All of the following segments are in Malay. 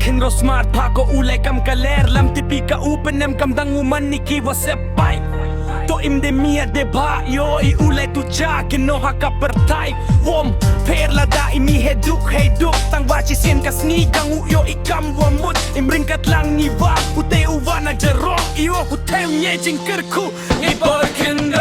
Ken ro smart pa ko ulay kam kaler lam tipi ka upenem kam danguman ni kiwa sepay To im de mia de ba yo I ulay tu cha kino haka pertai Wom perla da imi heduk Tang baci sen kas ni gangu yo ikam wamut Im ringkat lang ni va Ute uva na jerok iyo Ute mye jingkerku Iporkendo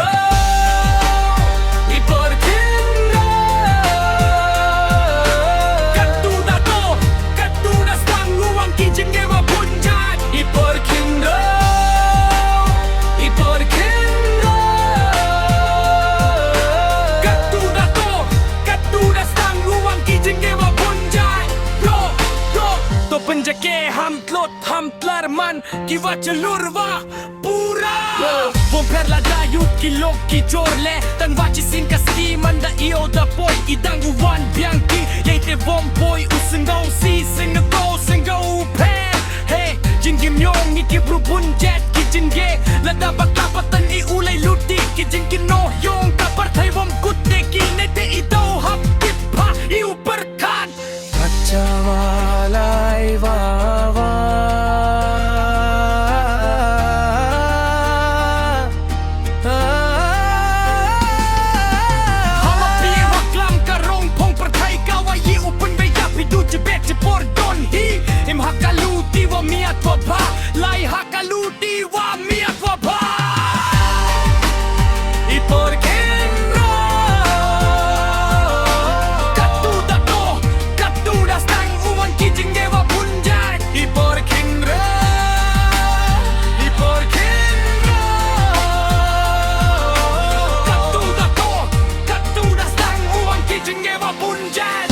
Penjake hamtlot hamtlar man Kiva celurva pura Vom perla da yut kilok ki jorle Tang vaci sin kaski manda io da poi Idang uwan bianchi Yeite vom poi usengau si sengau sengau pen Hey jingim yong iki brubun jet ki jingge Lada bakapatan I ulay luti ki jingkin no yong Kapartay vom kutte ki nete idau hap tipa I uperkan Kacawalai wawa Hamapi waklam karong pong pertai kawayi upen beya pidu jebet jepor don hi Im hakaluti wa miat wa ba Lai hakaluti wa miat wa ba Punjab